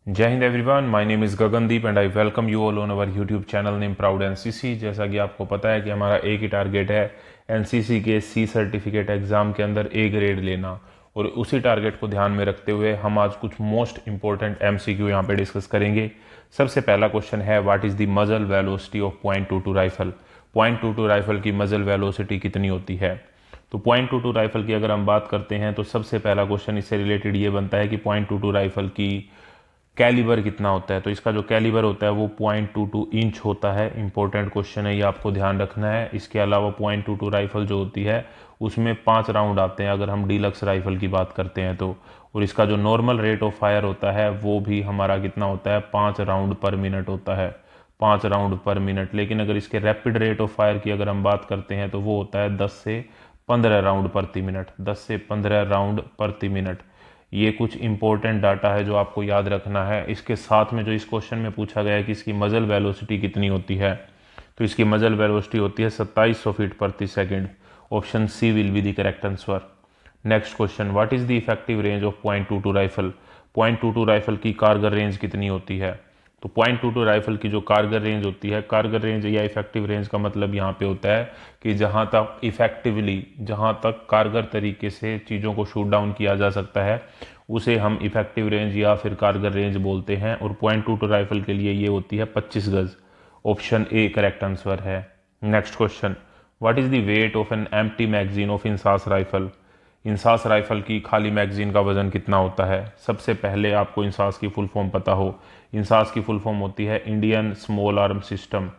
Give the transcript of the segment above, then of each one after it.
जय Hind everyone, my name is Gagandeep and I welcome you all on our YouTube channel name proud NCC. जैसा कि आपको पता है कि हमारा एक ही टारगेट है एनसीसी के सी सर्टिफिकेट एग्ज़ाम के अंदर ए ग्रेड लेना, और उसी टारगेट को ध्यान में रखते हुए हम आज कुछ मोस्ट इंपॉर्टेंट एमसीक्यू यहाँ पे डिस्कस करेंगे। सबसे पहला क्वेश्चन है, व्हाट इज़ द मजल वेलोसिटी ऑफ .22 राइफल। .22 राइफल की मजल वेलोसिटी कितनी होती है? तो .22 राइफल की अगर हम बात करते हैं तो सबसे पहला क्वेश्चन इससे रिलेटेड ये बनता है कि .22 राइफल की कैलिबर कितना होता है। तो इसका जो कैलिबर होता है वो 0.22 इंच होता है। इंपॉर्टेंट क्वेश्चन है, ये आपको ध्यान रखना है। इसके अलावा 0.22 राइफल जो होती है उसमें 5 राउंड आते हैं अगर हम डीलक्स राइफल की बात करते हैं तो। और इसका जो नॉर्मल रेट ऑफ फायर होता है वो भी हमारा कितना होता है, 5 राउंड पर मिनट होता है, 5 राउंड पर मिनट। लेकिन अगर इसके रैपिड रेट ऑफ फायर की अगर हम बात करते हैं तो वो होता है 10 से 15 राउंड प्रति मिनट, 10 से 15 राउंड प्रति मिनट। ये कुछ इंपॉर्टेंट डाटा है जो आपको याद रखना है। इसके साथ में जो इस क्वेश्चन में पूछा गया है कि इसकी मजल वेलोसिटी कितनी होती है, तो इसकी मजल वेलोसिटी होती है 2700 फीट प्रति सेकंड। Option C will be the correct answer. Next question, what is the effective range of .22 rifle. .22 rifle की कारगर रेंज कितनी होती है? तो .22 राइफल की जो कारगर रेंज होती है, कारगर रेंज या इफेक्टिव रेंज का मतलब यहाँ पे होता है कि जहाँ तक इफेक्टिवली, जहाँ तक कारगर तरीके से चीज़ों को शूट डाउन किया जा सकता है उसे हम इफेक्टिव रेंज या फिर कारगर रेंज बोलते हैं। और .22 राइफल के लिए ये होती है 25 गज। ऑप्शन ए करेक्ट आंसर है। Next question, what is the weight of an empty magazine of INSAS rifle. INSAS rifle की खाली मैगजीन का वजन कितना होता है? सबसे पहले आपको इंसास की फुल फॉर्म पता हो। इंसास की फुल फॉर्म होती है Indian small arm system.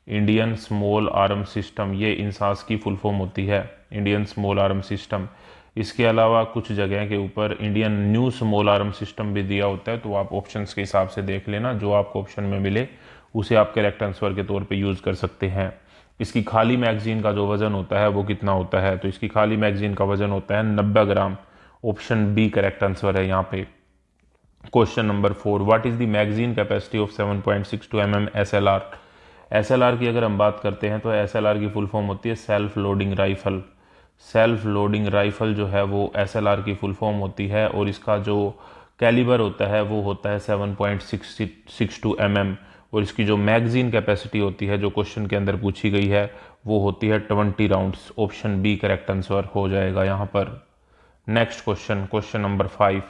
Indian small arm system, ये इंसास की फुल फॉर्म होती है, इंडियन स्मॉल आर्म सिस्टम। इसके अलावा कुछ जगह के ऊपर Indian new small arm system भी दिया होता है, तो आप ऑप्शंस के हिसाब से देख लेना, जो आपको ऑप्शन में मिले उसे आप करेक्ट आंसर के तौर पे यूज़ कर सकते हैं। इसकी खाली मैगजीन का जो वजन होता है वो कितना होता है? तो इसकी खाली मैगजीन का वजन होता है 90 ग्राम। ऑप्शन बी करेक्ट आंसर है यहाँ पे। Question number 4, what is the magazine capacity of 7.62 mm SLR। SLR की अगर हम बात करते हैं तो SLR की फुल फॉर्म होती है self loading rifle. Self loading rifle जो है वो SLR की फुल फॉर्म होती है, और इसका जो कैलिबर होता है वो होता है 7.62 mm। और इसकी जो मैगजीन कैपेसिटी होती है जो क्वेश्चन के अंदर पूछी गई है वो होती है 20 rounds. Option B correct answer हो जाएगा यहाँ पर। Next question, question number 5,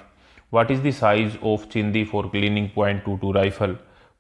what is the size of चिंदी फॉर क्लीनिंग .22 राइफल।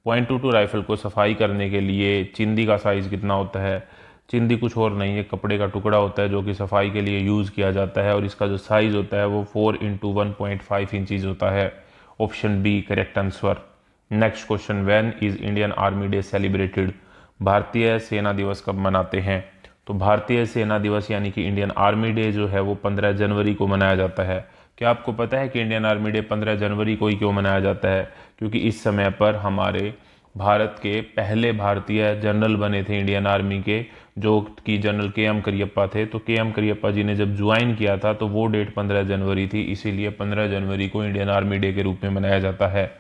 .22 राइफल को सफाई करने के लिए चिंदी का साइज कितना होता है? चिंदी कुछ और नहीं है, कपड़े का टुकड़ा होता है जो कि सफाई के लिए यूज़ किया जाता है, और इसका जो साइज होता है वो 4x1.5 इंचज़ होता है। Option B correct answer. Next question, when is Indian army day celebrated. भारतीय सेना दिवस कब मनाते हैं? तो भारतीय सेना दिवस यानी कि इंडियन आर्मी डे जो है वो 15 जनवरी को मनाया जाता है। क्या आपको पता है कि इंडियन आर्मी डे 15 जनवरी को ही क्यों मनाया जाता है? क्योंकि इस समय पर हमारे भारत के पहले भारतीय जनरल बने थे इंडियन आर्मी के, जो कि जनरल KM करियप्पा थे। तो KM करियप्पा जी ने जब ज्वाइन किया था तो वो डेट 15 जनवरी थी, इसीलिए 15 जनवरी को इंडियन आर्मी डे के रूप में मनाया जाता है।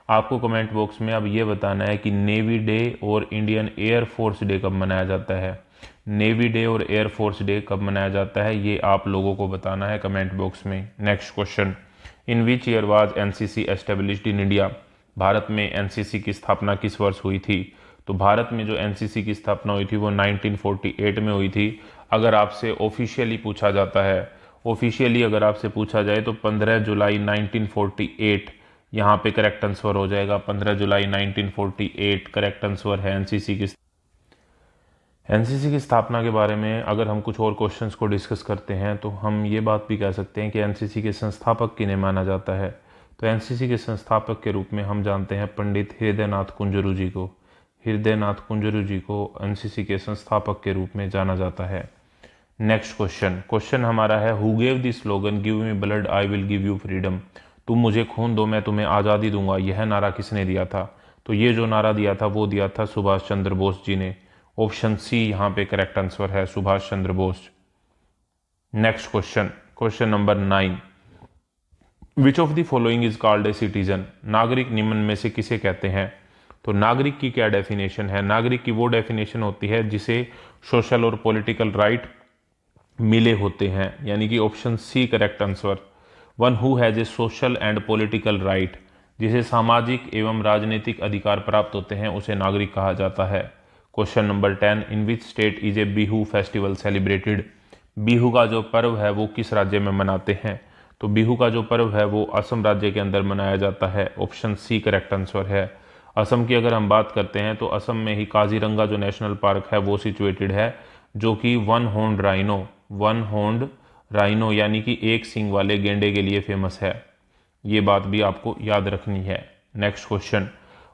आपको कमेंट बॉक्स में अब ये बताना है कि नेवी डे और इंडियन एयर फोर्स डे कब मनाया जाता है। नेवी डे और एयर फोर्स डे कब मनाया जाता है ये आप लोगों को बताना है कमेंट बॉक्स में। Next question, in which year was NCC established in India. Bharat में एनसीसी की स्थापना किस वर्ष हुई थी? तो भारत में जो एनसीसी की स्थापना हुई थी वो 1948 में हुई थी। अगर आपसे ऑफिशियली पूछा जाता है, ऑफिशियली अगर आपसे पूछा जाए तो 15 जुलाई 1948 यहाँ पे करेक्ट आंसर हो जाएगा। 15 जुलाई 1948 करेक्ट आंसर है एनसीसी की स्थापना के बारे में अगर हम कुछ और क्वेश्चंस को डिस्कस करते हैं तो हम ये बात भी कह सकते हैं कि एनसीसी के संस्थापक किन्हें माना जाता है। तो एनसीसी के संस्थापक के रूप में हम जानते हैं पंडित हृदयनाथ कुंजरू जी को। हृदयनाथ कुंजरू जी को एनसीसी के संस्थापक के रूप में जाना जाता है। नेक्स्ट क्वेश्चन, क्वेश्चन हमारा है, who gave the slogan give me blood I will give you freedom. तुम मुझे खून दो मैं तुम्हें आज़ादी दूंगा, यह नारा किसने दिया था? तो ये जो नारा दिया था वो दिया था सुभाष चंद्र बोस जी ने। ऑप्शन सी यहाँ पे करेक्ट आंसर है, Subhash Chandra Bose. Next question, question number 9, which of the following is called a citizen. नागरिक निम्न में से किसे कहते हैं? तो नागरिक की क्या डेफिनेशन है? नागरिक की वो डेफिनेशन होती है जिसे सोशल और पॉलिटिकल राइट मिले होते हैं, यानी कि option C correct answer. One who has a social and political right, जिसे सामाजिक एवं राजनीतिक अधिकार प्राप्त होते हैं उसे नागरिक कहा जाता है। Question number 10, in which state is a Bihu festival celebrated? Bihu का जो पर्व है वो किस राज्य में मनाते हैं? तो बिहू का जो पर्व है वो असम राज्य के अंदर मनाया जाता है। ऑप्शन सी करेक्ट आंसर है। असम की अगर हम बात करते हैं तो असम में ही काजीरंगा जो नेशनल पार्क है वो सिचुएटेड है, जो कि वन हॉर्न्ड राइनो यानी कि एक सींग वाले गेंडे के लिए फेमस है। ये बात भी आपको याद रखनी है। Next question,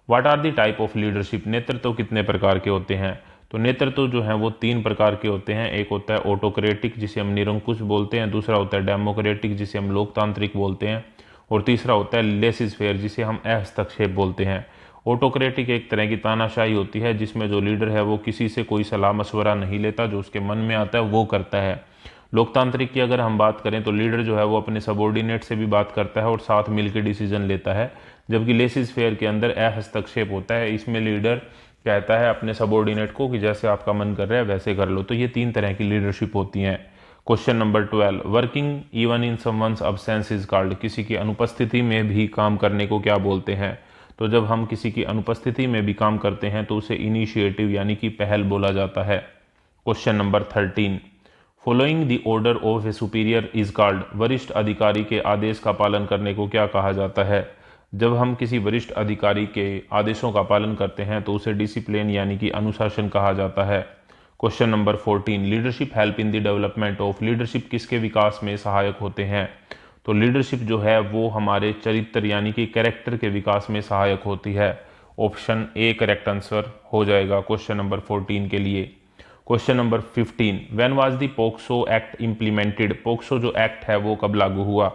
what are the type of leadership? नेतृत्व कितने प्रकार के होते हैं? तो नेतृत्व जो है वो 3 प्रकार के होते हैं। एक होता है ऑटोक्रेटिक जिसे हम निरंकुश बोलते हैं, दूसरा होता है डेमोक्रेटिक जिसे हम लोकतांत्रिक बोलते हैं, और तीसरा होता है लेसिस फेयर जिसे हम अहस्तक्षेप बोलते हैं। ऑटोक्रेटिक एक तरह की तानाशाही होती है जिसमें जो लीडर है वो किसी से कोई सलाह मशवरा नहीं लेता, जो उसके मन में आता है वो करता है। लोकतांत्रिक की अगर हम बात करें तो लीडर जो है वो अपने सबॉर्डिनेट से भी बात करता है और साथ मिलकर डिसीजन लेता है, जबकि लेसिस फेयर के अंदर अहस्तक्षेप होता है। इसमें लीडर कहता है अपने सबॉर्डिनेट को कि जैसे आपका मन कर रहा है वैसे कर लो। तो ये 3 तरह की लीडरशिप होती हैं। Question number 12, working even in someone's absence is called? किसी की अनुपस्थिति में भी काम करने को क्या बोलते हैं? तो जब हम किसी की अनुपस्थिति में भी काम करते हैं तो उसे इनिशिएटिव यानी कि पहल बोला जाता है। Question number 13, following the order of A superior is called? वरिष्ठ अधिकारी के आदेश का पालन करने को क्या कहा जाता है? जब हम किसी वरिष्ठ अधिकारी के आदेशों का पालन करते हैं तो उसे डिसिप्लिन यानी कि अनुशासन कहा जाता है। Question number 14, leadership help in the development of? Leadership किसके विकास में सहायक होते हैं? तो लीडरशिप जो है वो हमारे चरित्र यानी कि कैरेक्टर के विकास में सहायक होती है। ऑप्शन ए करेक्ट आंसर हो जाएगा क्वेश्चन नंबर 14 के लिए। Question number 15, when was the POCSO act implemented? POCSO जो एक्ट है वो कब लागू हुआ?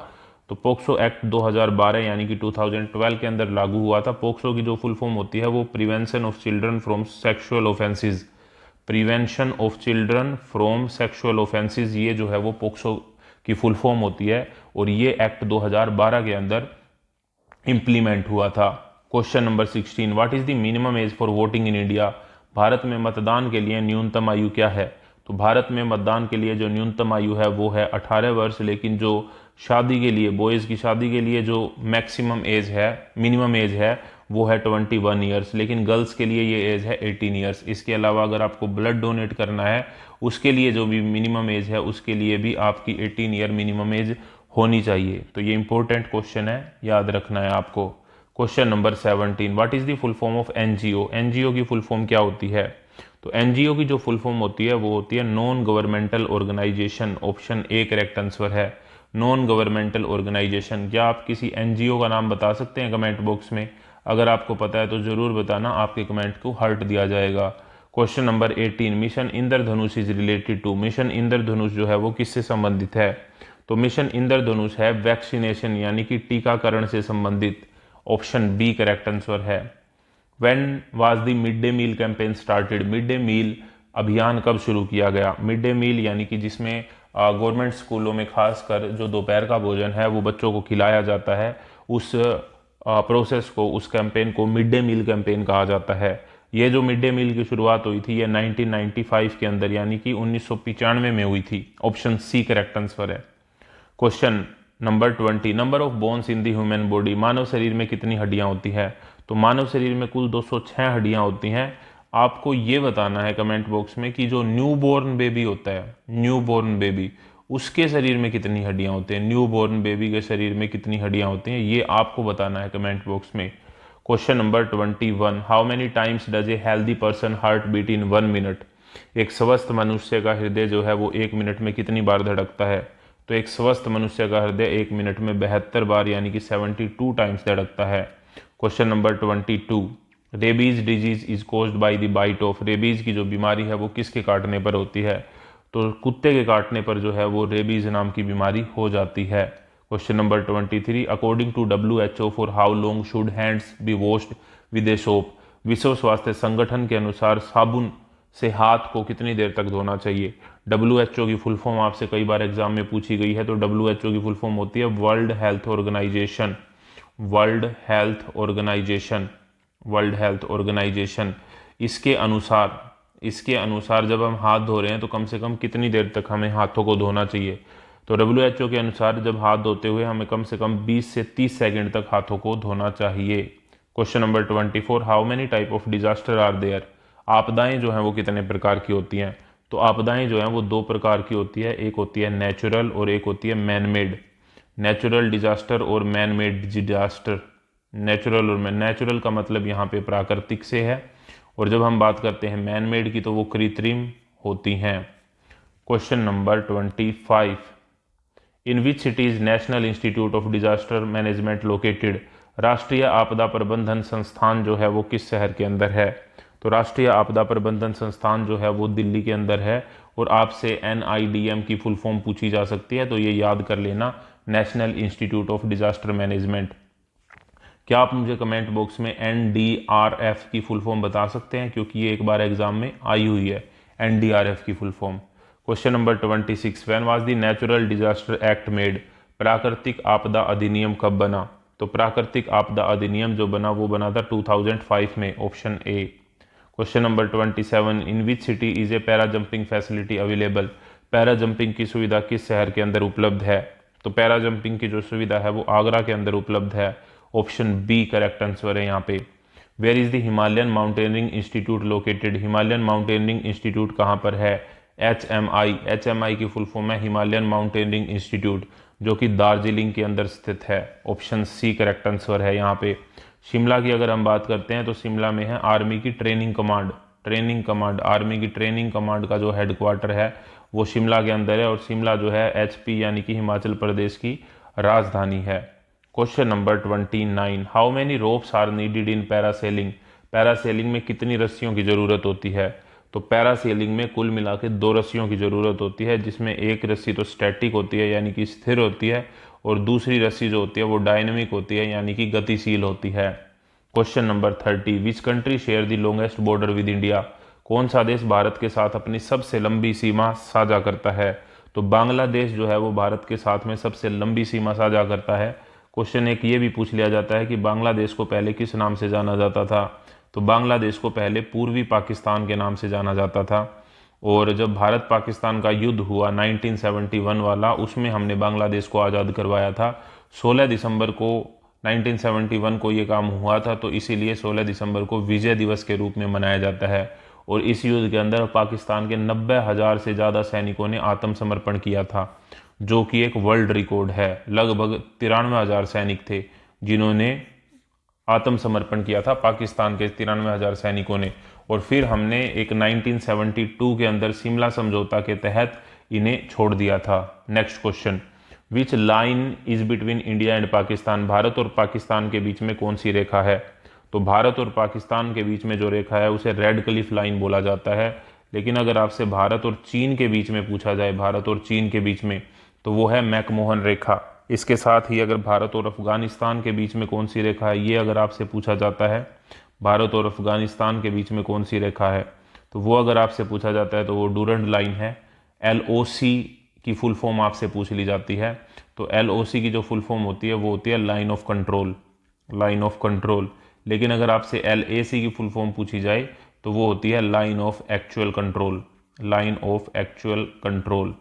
तो पोक्सो एक्ट 2012 यानी कि 2012 के अंदर लागू हुआ था। पोक्सो की जो फुल फॉर्म होती है वो prevention of children from sexual offences, prevention of children from sexual offences, ये जो है वो पोक्सो की फुल फॉर्म होती है और ये एक्ट 2012 के अंदर इंप्लीमेंट हुआ था। Question number 16, what is the minimum age for voting in India? Bharat में मतदान के लिए न्यूनतम आयु क्या है? तो भारत में मतदान के लिए जो न्यूनतम आयु है वो है 18 वर्ष, लेकिन जो शादी के लिए, बॉयज़ की शादी के लिए जो मैक्सिमम एज है, मिनिमम एज है वो है 21 ईयर्स, लेकिन गर्ल्स के लिए ये एज है 18 ईयर्स। इसके अलावा अगर आपको ब्लड डोनेट करना है उसके लिए जो भी मिनिमम एज है उसके लिए भी आपकी 18 ईयर मिनिमम एज होनी चाहिए। तो ये इंपॉर्टेंट क्वेश्चन है, याद रखना है आपको। Question number 17, what is the full form of NGO? NGO की फुल फॉर्म क्या होती है? तो एनजीओ की जो फुल फॉर्म होती है वो होती है non governmental organisation. Option A correct answer है, नॉन गवर्नमेंटल ऑर्गेनाइजेशन। क्या आप किसी एनजीओ का नाम बता सकते हैं कमेंट बॉक्स में? अगर आपको पता है तो जरूर बताना, आपके कमेंट को हार्ट दिया जाएगा। Question number 18, mission Indradhanush is related to? Mission Indradhanush जो है वो किससे संबंधित है? तो मिशन इंद्रधनुष है वैक्सीनेशन यानी कि टीकाकरण से संबंधित। ऑप्शन बी करेक्ट आंसर है। When was the mid day meal campaign started? Mid day meal अभियान कब शुरू किया गया? मिड डे मील यानी कि जिसमें गवर्नमेंट स्कूलों में खासकर जो दोपहर का भोजन है वो बच्चों को खिलाया जाता है, उस प्रोसेस को, उस कैंपेन को मिड डे मील कैंपेन कहा जाता है। ये जो मिड डे मील की शुरुआत हुई थी ये 1995 के अंदर यानी कि 1995 में हुई थी। ऑप्शन सी करेक्ट आंसर है। Question number 20, number of bones in the human body? मानव शरीर में कितनी हड्डियां होती हैं? तो मानव शरीर में कुल 206 हड्डियां होती हैं। आपको ये बताना है कमेंट बॉक्स में कि जो न्यूबॉर्न बेबी होता है, न्यूबॉर्न बेबी, उसके शरीर में कितनी हड्डियां होती हैं? न्यूबॉर्न बेबी के शरीर में कितनी हड्डियां होती हैं ये आपको बताना है कमेंट बॉक्स में। Question number 21, how many times does a healthy person heart beat in 1 minute? एक स्वस्थ मनुष्य का हृदय जो है वो 1 मिनट में कितनी बार धड़कता है? तो एक स्वस्थ मनुष्य का हृदय 1 मिनट में 72 बार यानी कि 72 टाइम्स धड़कता है। Question number 22, rabies disease is caused by the bite of? Rabies की जो बीमारी है वो किसके काटने पर होती है? तो कुत्ते के काटने पर जो है वो रेबीज नाम की बीमारी हो जाती है। Question number 23, according to WHO for how long should hands be washed with a soap? विश्व स्वास्थ्य संगठन के अनुसार साबुन से हाथ को कितनी देर तक धोना चाहिए? WHO की फुल फॉर्म आपसे कई बार एग्जाम में पूछी गई है। तो WHO की फुल फॉर्म होती है world health organisation. World health organisation, world health organisation. इसके अनुसार जब हम हाथ धो रहे हैं तो कम से कम कितनी देर तक हमें हाथों को धोना चाहिए? तो WHO के अनुसार जब हाथ धोते हुए हमें कम से कम 20 से 30 सेकंड तक हाथों को धोना चाहिए। Question number 24, how many type of disaster are there? आपदाएं जो हैं वो कितने प्रकार की होती हैं? तो आपदाएं जो हैं वो दो प्रकार की होती है, एक होती है नेचुरल और एक होती है मैन मेड। नेचुरल डिजास्टर और मैन मेड डिजास्टर। नेचुरल का मतलब यहाँ पे प्राकृतिक से है, और जब हम बात करते हैं मैन मेड की तो वो कृत्रिम होती हैं। Question number 25, in which cities national institute of disaster management located? राष्ट्रीय आपदा प्रबंधन संस्थान जो है वो किस शहर के अंदर है? तो राष्ट्रीय आपदा प्रबंधन संस्थान जो है वो दिल्ली के अंदर है। और आपसे NIDM की फुल फॉर्म पूछी जा सकती है, तो ये याद कर लेना, national institute of disaster management. क्या आप मुझे कमेंट बॉक्स में NDRF की फुल फॉर्म बता सकते हैं, क्योंकि ये एक बार एग्जाम में आई हुई है, NDRF की full form. Question number 26, when was the natural disaster act made? प्राकृतिक आपदा अधिनियम कब बना? तो प्राकृतिक आपदा अधिनियम जो बना वो बना था 2005 में, option A. Question number 27, in which city is a para jumping facility available? Para jumping की सुविधा किस शहर के अंदर उपलब्ध है? तो पैरा जंपिंग की जो सुविधा है वो आगरा के अंदर उपलब्ध है, ऑप्शन बी करेक्ट आंसर है यहाँ पे। Where is the Himalayan mountaineering institute located? Himalayan mountaineering institute कहाँ पर है? HMI की फुल फॉर्म है हिमालयन माउंटेनियरिंग इंस्टीट्यूट, जो कि दार्जिलिंग के अंदर स्थित है, ऑप्शन सी करेक्ट आंसर है यहाँ पे। शिमला की अगर हम बात करते हैं तो शिमला में है आर्मी की ट्रेनिंग कमांड। आर्मी की ट्रेनिंग कमांड का जो हेडक्वार्टर है वो शिमला के अंदर है, और शिमला जो है HP यानी कि हिमाचल प्रदेश की राजधानी है। Question number 29, how many ropes are needed in parasailing? Parasailing में कितनी रस्सियों की जरूरत होती है? तो पैरासेलिंग में कुल मिला के 2 रस्सियों की जरूरत होती है, जिसमें एक रस्सी तो स्टैटिक होती है यानी कि स्थिर होती है, और दूसरी रस्सी जो होती है वो डायनेमिक होती है यानी कि गतिशील होती है। Question number 30, which country share the longest border with India? कौन सा देश भारत के साथ अपनी सबसे लंबी सीमा साझा करता है? तो बांग्लादेश जो है वो भारत के साथ में सबसे लंबी सीमा साझा करता है। क्वेश्चन एक ये भी पूछ लिया जाता है कि बांग्लादेश को पहले किस नाम से जाना जाता था? तो बांग्लादेश को पहले पूर्वी पाकिस्तान के नाम से जाना जाता था, और जब भारत पाकिस्तान का युद्ध हुआ 1971 वाला, उसमें हमने बांग्लादेश को आज़ाद करवाया था। 16 दिसंबर को 1971 को ये काम हुआ था, तो इसीलिए 16 दिसंबर को विजय दिवस के रूप में मनाया जाता है। और इस युद्ध के अंदर पाकिस्तान के 90,000 से ज़्यादा सैनिकों ने आत्मसमर्पण किया था, जो कि एक वर्ल्ड रिकॉर्ड है। लगभग 93,000 सैनिक थे जिन्होंने आत्मसमर्पण किया था, पाकिस्तान के 93,000 सैनिकों ने। और फिर हमने एक 1972 के अंदर शिमला समझौता के तहत इन्हें छोड़ दिया था। Next question, which line is between India and Pakistan? Bharat और पाकिस्तान के बीच में कौन सी रेखा है? तो भारत और पाकिस्तान के बीच में जो रेखा है उसे रेड क्लिफ लाइन बोला जाता है। लेकिन अगर आपसे भारत और चीन के बीच में पूछा जाए, भारत और चीन के बीच में, तो वो है मैकमोहन रेखा। इसके साथ ही अगर भारत और अफगानिस्तान के बीच में कौन सी रेखा है, ये अगर आपसे पूछा जाता है, भारत और अफगानिस्तान के बीच में कौन सी रेखा है, तो वो अगर आपसे पूछा जाता है तो वो डूरंड लाइन है। LOC की फुल फॉर्म आपसे पूछ ली जाती है, तो LOC की जो फुल फॉर्म होती है वो होती है लाइन ऑफ कंट्रोल। लेकिन अगर आपसे LAC की फुल फॉर्म पूछी जाए तो वो होती है line of actual control.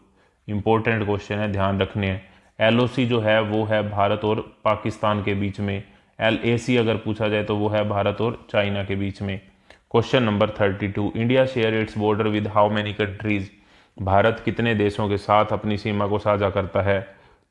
Important question है, ध्यान रखने हैं। LOC जो है वो है भारत और पाकिस्तान के बीच में, LAC अगर पूछा जाए तो वो है भारत और चाइना के बीच में। Question number 32, India share its border with how many countries? Bharat कितने देशों के साथ अपनी सीमा को साझा करता है?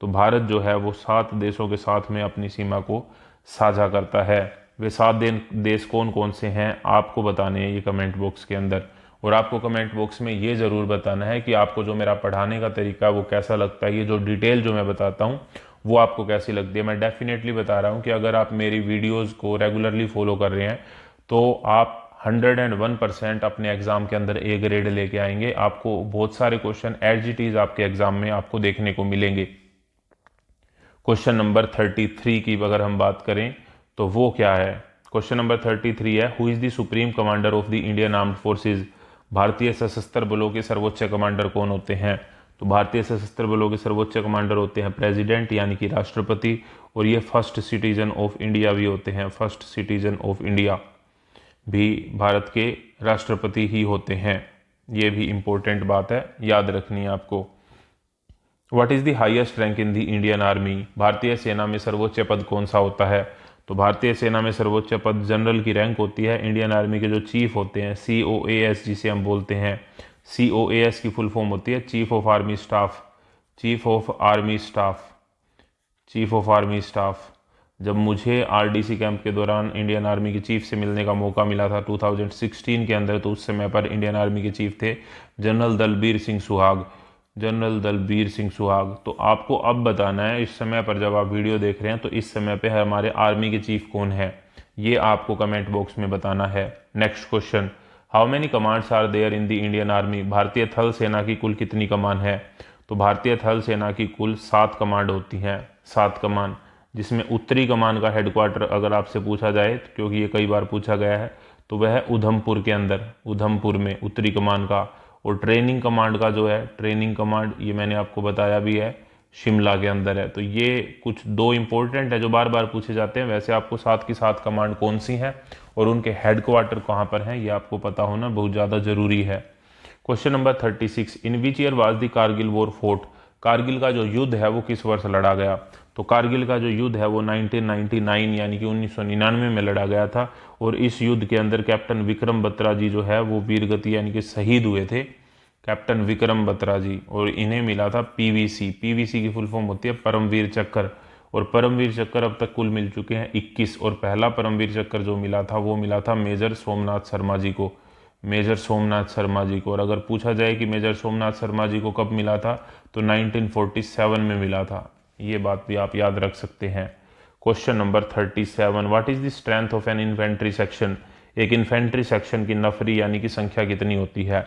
तो भारत जो है वो 7 देशों के साथ में अपनी सीमा को साझा करता है। वे 7 देश कौन कौन से हैं आपको बताने हैं ये कमेंट बॉक्स के अंदर। और आपको कमेंट बॉक्स में ये ज़रूर बताना है कि आपको जो मेरा पढ़ाने का तरीका है वो कैसा लगता है, ये जो डिटेल जो मैं बताता हूँ वो आपको कैसी लगती है। मैं डेफिनेटली बता रहा हूँ कि अगर आप मेरी वीडियोज़ को रेगुलरली फॉलो कर रहे हैं तो आप 101% अपने एग्ज़ाम के अंदर A ग्रेड लेके आएंगे। आपको बहुत सारे क्वेश्चन एज इट इज़ आपके एग्ज़ाम में आपको देखने को मिलेंगे। क्वेश्चन नंबर 33 की अगर हम बात करें तो वो क्या है? क्वेश्चन नंबर 33 है, who is the supreme commander of the Indian armed forces? भारतीय सशस्त्र बलों के सर्वोच्च कमांडर कौन होते हैं? तो भारतीय सशस्त्र बलों के सर्वोच्च कमांडर होते हैं प्रेसिडेंट यानी कि राष्ट्रपति, और ये फर्स्ट सिटीजन ऑफ इंडिया भी होते हैं। फर्स्ट सिटीजन ऑफ इंडिया भी भारत के राष्ट्रपति ही होते हैं। ये भी इम्पोर्टेंट बात है, याद रखनी है आपको। What is the highest rank in the Indian army? भारतीय सेना में सर्वोच्च पद कौन सा होता है? तो भारतीय सेना में सर्वोच्च पद जनरल की रैंक होती है। इंडियन आर्मी के जो चीफ होते हैं, COAS जिसे हम बोलते हैं, COAS की फुल फॉर्म होती है chief of army staff. Chief of army staff, chief of army staff. जब मुझे RDC कैंप के दौरान इंडियन आर्मी के चीफ से मिलने का मौका मिला था 2016 के अंदर, तो उस समय पर इंडियन आर्मी के चीफ थे जनरल दलबीर सिंह सुहाग। जनरल दलबीर सिंह सुहाग। तो आपको अब बताना है इस समय पर, जब आप वीडियो देख रहे हैं तो इस समय पे हमारे आर्मी के चीफ कौन है, ये आपको कमेंट बॉक्स में बताना है। Next question, how many commands are there in the Indian army? भारतीय थल सेना की कुल कितनी कमान है? तो भारतीय थल सेना की कुल 7 कमांड होती हैं, 7 कमान, जिसमें उत्तरी कमान का हेडक्वार्टर अगर आपसे पूछा जाए, क्योंकि ये कई बार पूछा गया है, तो वह उधमपुर के अंदर, उधमपुर में उत्तरी कमान का। और ट्रेनिंग कमांड का जो है, ट्रेनिंग कमांड ये मैंने आपको बताया भी है, शिमला के अंदर है। तो ये कुछ 2 इंपॉर्टेंट है जो बार बार पूछे जाते हैं। वैसे आपको 7 की 7 कमांड कौन सी हैं और उनके हेडक्वार्टर कहाँ पर हैं, ये आपको पता होना बहुत ज़्यादा जरूरी है। Question number 36, in which year was the Kargil war fort? Kargil का जो युद्ध है वो किस वर्ष लड़ा गया? तो कारगिल का जो युद्ध है वो 1999 यानी कि 1999 में लड़ा गया था। और इस युद्ध के अंदर कैप्टन विक्रम बत्रा जी जो है वो वीरगति यानी कि शहीद हुए थे, कैप्टन विक्रम बत्रा जी। और इन्हें मिला था PVC। PVC की फुल फॉर्म होती है परमवीर चक्र। और परमवीर चक्र अब तक कुल मिल चुके हैं 21। और पहला परमवीर चक्र जो मिला था वो मिला था मेजर सोमनाथ शर्मा जी को, मेजर सोमनाथ शर्मा जी को। और अगर पूछा जाए कि मेजर सोमनाथ शर्मा जी को कब मिला था, तो 1947 में मिला था। ये बात भी आप याद रख सकते हैं। Question number 37, what is the strength of an infantry section? एक इन्फेंट्री सेक्शन की नफरी यानी कि संख्या कितनी होती है?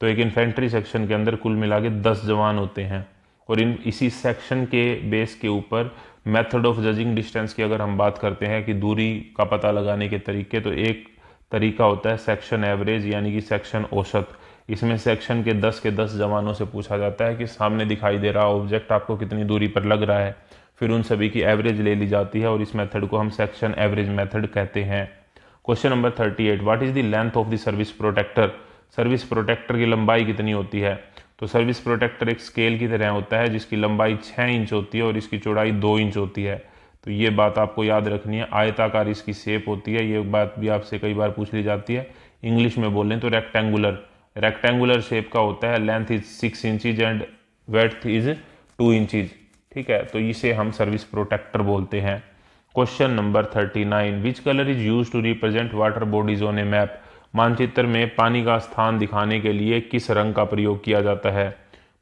तो एक इन्फेंट्री सेक्शन के अंदर कुल मिला के 10 जवान होते हैं। और इसी सेक्शन के बेस के ऊपर मेथड ऑफ जजिंग डिस्टेंस की अगर हम बात करते हैं कि दूरी का पता लगाने के तरीके, तो एक तरीका होता है सेक्शन एवरेज यानी कि सेक्शन औसत। इसमें सेक्शन के 10 के 10 जवानों से पूछा जाता है कि सामने दिखाई दे रहा ऑब्जेक्ट आपको कितनी दूरी पर लग रहा है, फिर उन सभी की एवरेज ले ली जाती है और इस मेथड को हम सेक्शन एवरेज मेथड कहते हैं। Question number 38, what is the length of the service protector? Service protector की लंबाई कितनी होती है? तो सर्विस प्रोटेक्टर एक स्केल की तरह होता है जिसकी लंबाई 6 इंच होती है और इसकी चौड़ाई 2 इंच होती है। तो ये बात आपको याद रखनी है। आयताकार इसकी शेप होती है, ये बात भी आपसे कई बार पूछ ली जाती है। इंग्लिश में बोलें तो रेक्टेंगुलर, रेक्टेंगुलर शेप का होता है। Length is 6 inches and width is 2 inches. ठीक है, तो इसे हम सर्विस प्रोटेक्टर बोलते हैं। Question number 39, which colour is use to represent water bodies on a map? मानचित्र में पानी का स्थान दिखाने के लिए किस रंग का प्रयोग किया जाता है?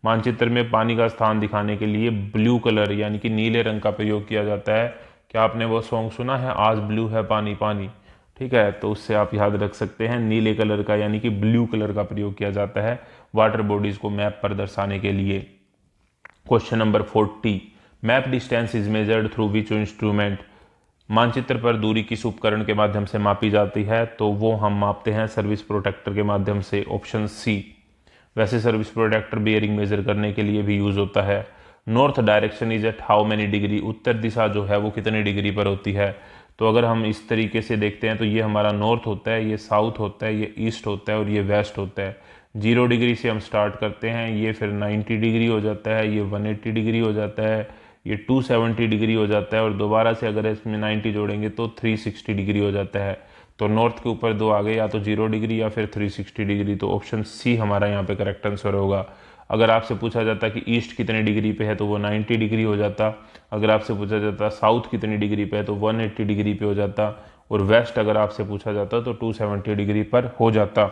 मानचित्र में पानी का स्थान दिखाने के लिए ब्लू कलर यानी कि नीले रंग का प्रयोग किया जाता है। क्या आपने वो सॉन्ग सुना है, आज ब्लू है पानी पानी? ठीक है, तो उससे आप याद रख सकते हैं नीले कलर का यानी कि ब्लू कलर का प्रयोग किया जाता है वाटर बॉडीज को मैप पर दर्शाने के लिए। Question number 40, map distance is measured through which instrument? मानचित्र पर दूरी किस उपकरण के माध्यम से मापी जाती है? तो वो हम मापते हैं सर्विस प्रोटेक्टर के माध्यम से, ऑप्शन सी। वैसे सर्विस प्रोटेक्टर बियरिंग मेजर करने के लिए भी यूज होता है। North direction is at how many degree? उत्तर दिशा जो है वो कितनी डिग्री पर होती है? तो अगर हम इस तरीके से देखते हैं तो ये हमारा नॉर्थ होता है, ये साउथ होता है, ये ईस्ट होता है और ये वेस्ट होता है। 0 डिग्री से हम स्टार्ट करते हैं, ये फिर 90 डिग्री हो जाता है, ये 180 डिग्री हो जाता है, ये 270 डिग्री हो जाता है और दोबारा से अगर इसमें 90 जोड़ेंगे तो 360 डिग्री हो जाता है। तो नॉर्थ के ऊपर 2 आ गए, या तो 0 डिग्री या फिर 360 डिग्री। तो ऑप्शन सी हमारा यहाँ पे करेक्ट आंसर होगा। अगर आपसे पूछा जाता कि ईस्ट कितने डिग्री पे है तो वो 90 डिग्री हो जाता। अगर आपसे पूछा जाता साउथ कितनी डिग्री पे है तो 180 डिग्री पे हो जाता। और वेस्ट अगर आपसे पूछा जाता तो 270 डिग्री पर हो जाता।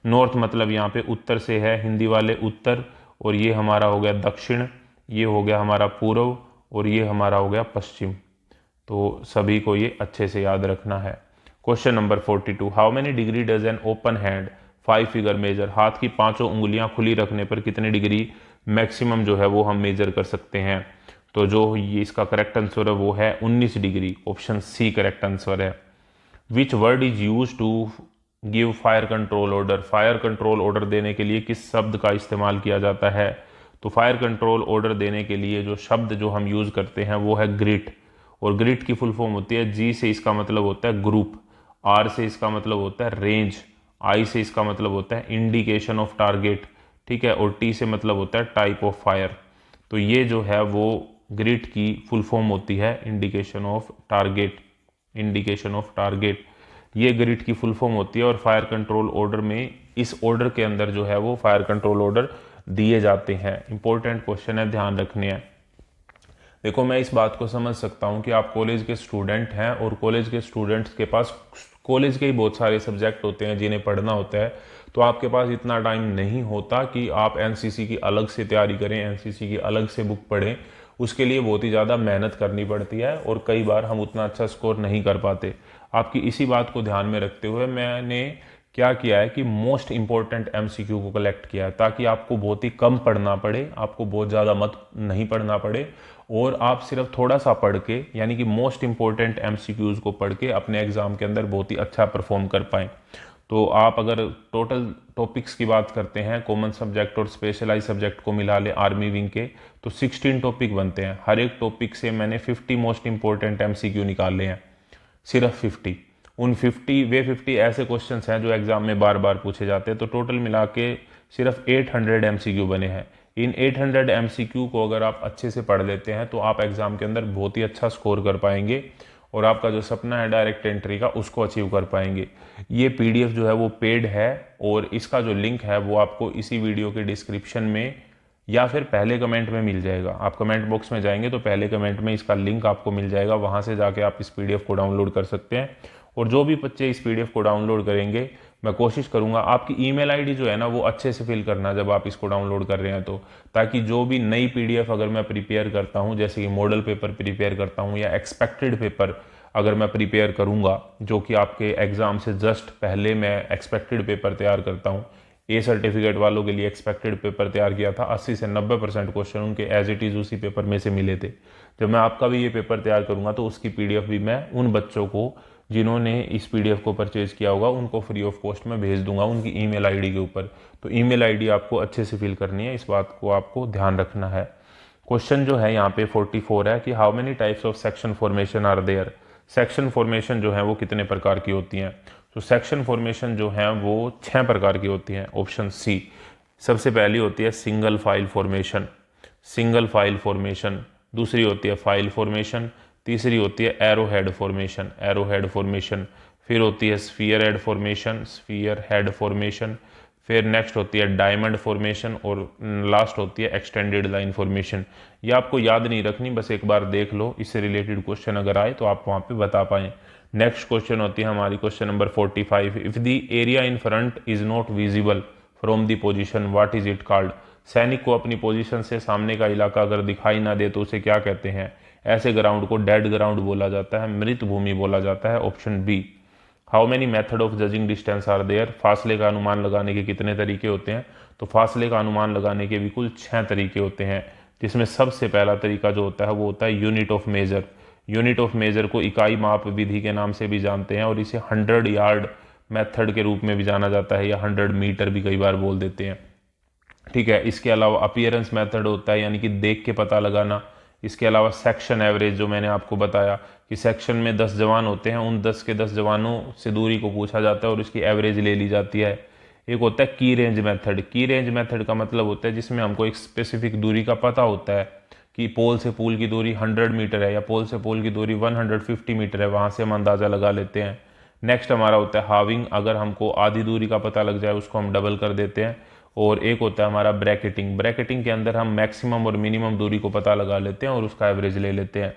नॉर्थ मतलब यहाँ पे उत्तर से है, हिंदी वाले उत्तर, और ये हमारा हो गया दक्षिण, ये हो गया हमारा पूर्व और ये हमारा हो गया पश्चिम। तो सभी को ये अच्छे से याद रखना है। Question number 42, how many degree does an open hand 5 figure measure? हाथ की 5 उंगलियां खुली रखने पर कितने डिग्री मैक्सिमम जो है वो हम मेजर कर सकते हैं? तो जो ये इसका करेक्ट आंसर है वो है 19 degree. Option C correct answer है। Which word is use to give fire control order? Fire control order देने के लिए किस शब्द का इस्तेमाल किया जाता है? तो फायर कंट्रोल ऑर्डर देने के लिए जो शब्द जो हम यूज करते हैं वो है ग्रिट। और ग्रिट की फुल फॉर्म होती है, जी से इसका मतलब होता है ग्रुप, आर से इसका मतलब होता है रेंज, आई से इसका मतलब होता है इंडिकेशन ऑफ टारगेट, ठीक है, और टी से मतलब होता है टाइप ऑफ फायर। तो ये जो है वो ग्रिड की फुल फॉर्म होती है indication of target. Indication of target ये ग्रिड की फुल फॉर्म होती है। और फायर कंट्रोल ऑर्डर में इस ऑर्डर के अंदर जो है वो फायर कंट्रोल ऑर्डर दिए जाते हैं। इंपॉर्टेंट क्वेश्चन है, ध्यान रखने हैं। देखो, मैं इस बात को समझ सकता हूँ कि आप कॉलेज के स्टूडेंट हैं और कॉलेज के स्टूडेंट्स के पास कॉलेज के ही बहुत सारे सब्जेक्ट होते हैं जिन्हें पढ़ना होता है, तो आपके पास इतना टाइम नहीं होता कि आप एनसीसी की अलग से तैयारी करें, एनसीसी की अलग से बुक पढ़ें। उसके लिए बहुत ही ज़्यादा मेहनत करनी पड़ती है और कई बार हम उतना अच्छा स्कोर नहीं कर पाते। आपकी इसी बात को ध्यान में रखते हुए मैंने क्या किया है कि मोस्ट इंपॉर्टेंट एमसीक्यू को कलेक्ट किया है, ताकि आपको बहुत ही कम पढ़ना पड़े, आपको बहुत ज़्यादा मत नहीं पढ़ना पड़े और आप सिर्फ थोड़ा सा पढ़ के, यानी कि मोस्ट इंपॉर्टेंट एमसीक्यूज़ को पढ़ के अपने एग्ज़ाम के अंदर बहुत ही अच्छा परफॉर्म कर पाएँ। तो आप अगर टोटल टॉपिक्स की बात करते हैं, कॉमन सब्जेक्ट और स्पेशलाइज सब्जेक्ट को मिला ले आर्मी विंग के, तो 16 टॉपिक बनते हैं। हर एक टॉपिक से मैंने 50 मोस्ट इंपॉर्टेंट एमसीक्यू निकाले हैं, सिर्फ 50। उन 50 ऐसे क्वेश्चंस हैं जो एग्जाम में बार बार पूछे जाते हैं। तो टोटल मिला के सिर्फ 800 एमसीक्यू बने हैं। इन 800 एमसीक्यू को अगर आप अच्छे से पढ़ लेते हैं तो आप एग्जाम के अंदर बहुत ही अच्छा स्कोर कर पाएंगे और आपका जो सपना है डायरेक्ट एंट्री का, उसको अचीव कर पाएंगे। ये पीडीएफ जो है वो पेड है और इसका जो लिंक है वो आपको इसी वीडियो के डिस्क्रिप्शन में या फिर पहले कमेंट में मिल जाएगा। आप कमेंट बॉक्स में जाएंगे तो पहले कमेंट में इसका लिंक आपको मिल जाएगा, वहाँ से जाके आप इस पीडीएफ को डाउनलोड कर सकते हैं। और जो भी बच्चे इस पीडीएफ को डाउनलोड करेंगे, मैं कोशिश करूंगा आपकी ईमेल आईडी जो है ना वो अच्छे से फिल करना जब आप इसको डाउनलोड कर रहे हैं, तो ताकि जो भी नई पीडीएफ अगर मैं प्रिपेयर करता हूं, जैसे कि मॉडल पेपर प्रिपेयर करता हूं या एक्सपेक्टेड पेपर अगर मैं प्रिपेयर करूंगा, जो कि आपके एग्जाम से जस्ट पहले मैं एक्सपेक्टेड पेपर तैयार करता हूं। ए सर्टिफिकेट वालों के लिए एक्सपेक्टेड पेपर तैयार किया था, 80 से 90% क्वेश्चन उनके एज इट इज़ उसी पेपर में से मिले थे। जब मैं आपका भी ये पेपर तैयार करूंगा तो उसकी पीडीएफ भी मैं उन बच्चों को जिन्होंने इस पीडीएफ को परचेज किया होगा उनको फ्री ऑफ कॉस्ट में भेज दूंगा उनकी ईमेल आईडी के ऊपर। तो ईमेल आईडी आपको अच्छे से फिल करनी है, इस बात को आपको ध्यान रखना है। क्वेश्चन जो है यहाँ पे 44 है कि how many types of section formation are there. Section formation जो है वो कितने प्रकार की होती हैं। तो सेक्शन फॉर्मेशन जो है वो 6 प्रकार की होती हैं। ऑप्शन सी, सबसे पहली होती है single file formation, single file formation. दूसरी होती है फाइल फॉर्मेशन। तीसरी होती है arrow head formation, arrow head formation. फिर होती है sphere head formation, sphere head formation. फिर नेक्स्ट होती है डायमंड फॉर्मेशन और लास्ट होती है एक्सटेंडेड लाइन फॉर्मेशन। ये आपको याद नहीं रखनी, बस एक बार देख लो, इससे रिलेटेड क्वेश्चन अगर आए तो आप वहाँ पे बता पाएँ। नेक्स्ट क्वेश्चन होती है हमारी question number 45, if the area in front is not visible from the position what is it called. सैनिक को अपनी पोजीशन से सामने का इलाका अगर दिखाई ना दे तो उसे क्या कहते हैं। ऐसे ग्राउंड को डेड ग्राउंड बोला जाता है, मृत भूमि बोला जाता है। Option B. How many method of judging distance are there. फासले का अनुमान लगाने के कितने तरीके होते हैं। तो फासले का अनुमान लगाने के भी कुल 6 तरीके होते हैं, जिसमें सबसे पहला तरीका जो होता है वो होता है unit of measure. Unit of measure को इकाई माप विधि के नाम से भी जानते हैं और इसे 100 यार्ड मेथड के रूप में भी जाना जाता है या 100 मीटर भी कई बार बोल देते हैं। ठीक है, इसके अलावा अपीयरेंस मेथड होता है, यानी कि देख के पता लगाना। इसके अलावा सेक्शन एवरेज, जो मैंने आपको बताया कि सेक्शन में 10 जवान होते हैं, उन 10 के 10 जवानों से दूरी को पूछा जाता है और उसकी एवरेज ले ली जाती है। एक होता है की रेंज मेथड। की रेंज मेथड का मतलब होता है जिसमें हमको एक स्पेसिफिक दूरी का पता होता है कि पोल से पोल की दूरी 100 मीटर है या पोल से पोल की दूरी 150 मीटर है, वहाँ से हम अंदाज़ा लगा लेते हैं। नेक्स्ट हमारा होता है हाविंग, अगर हमको आधी दूरी का पता लग जाए उसको हम डबल कर देते हैं। और एक होता है हमारा ब्रैकेटिंग। ब्रैकेटिंग के अंदर हम मैक्सिमम और मिनिमम दूरी को पता लगा लेते हैं और उसका एवरेज ले लेते हैं।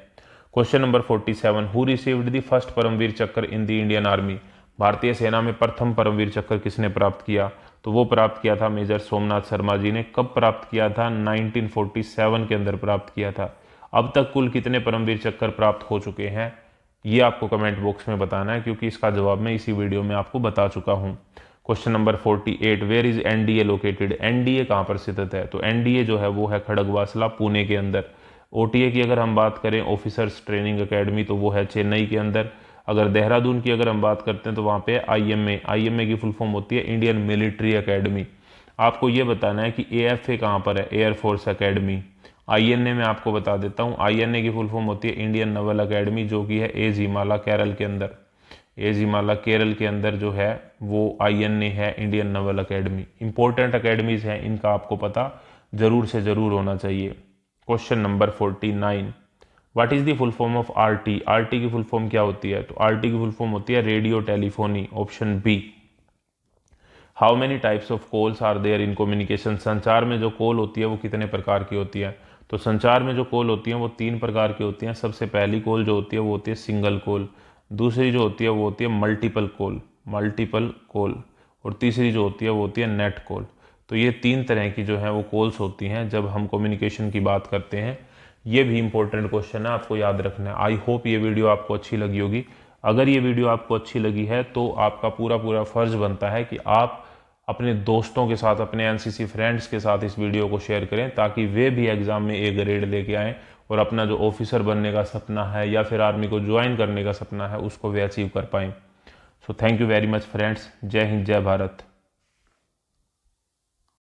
Question number 47, who received the first Param Vir Chakra in the Indian army. भारतीय सेना में प्रथम परमवीर चक्र किसने प्राप्त किया। तो वो प्राप्त किया था मेजर सोमनाथ शर्मा जी ने। कब प्राप्त किया था, 1947 के अंदर प्राप्त किया था। अब तक कुल कितने परमवीर चक्र प्राप्त हो चुके हैं ये आपको कमेंट बॉक्स में बताना है, क्योंकि इसका जवाब मैं इसी वीडियो में आपको बता चुका हूँ। Question number 48, where is NDA located. NDA कहाँ पर स्थित है। तो एनडीए जो है वो है खड़गवासला, पुणे के अंदर। ओटीए की अगर हम बात करें, ऑफिसर्स ट्रेनिंग एकेडमी, तो वो है चेन्नई के अंदर। अगर देहरादून की अगर हम बात करते हैं तो वहाँ पे आईएमए, आईएमए की फुल फॉर्म होती है इंडियन मिलिट्री एकेडमी। आपको ये बताना है कि एएफए कहाँ पर है, एयरफोर्स एकेडमी। आईएनए में आपको बता देता हूँ, आईएनए की फुल फॉर्म होती है इंडियन नवल एकेडमी, जो कि है एजिमाला केरल के अंदर। एजिमाला केरल के अंदर जो है वो आईएनए है, Indian Naval academy. Important academies हैं, इनका आपको पता जरूर से जरूर होना चाहिए। Question number 49, what is the full form of RT. RT की फुल फॉर्म क्या होती है? तो आरटी की फुल फॉर्म होती है radio telephony, option B. How many types of calls are there in communication. संचार में जो कॉल होती है वो कितने प्रकार की होती है? तो संचार में जो कॉल होती है वो 3 प्रकार की होती हैं। सबसे पहली कॉल जो होती है वो होती है सिंगल कॉल, दूसरी जो होती है वो होती है मल्टीपल कॉल, और तीसरी जो होती है वो होती है नेट कॉल। तो ये 3 तरह की जो है वो कॉल्स होती हैं जब हम कम्युनिकेशन की बात करते हैं। ये भी इंपॉर्टेंट क्वेश्चन है, आपको याद रखना है। आई होप ये वीडियो आपको अच्छी लगी होगी। अगर ये वीडियो आपको अच्छी लगी है तो आपका पूरा फर्ज बनता है कि आप अपने दोस्तों के साथ, अपने एनसीसी फ्रेंड्स के साथ इस वीडियो को शेयर करें, ताकि वे भी एग्ज़ाम में ए ग्रेड लेके आएँ और अपना जो ऑफिसर बनने का सपना है या फिर आर्मी को ज्वाइन करने का सपना है उसको वे अचीव कर पाएँ। So thank you very much friends. जय हिंद, जय भारत।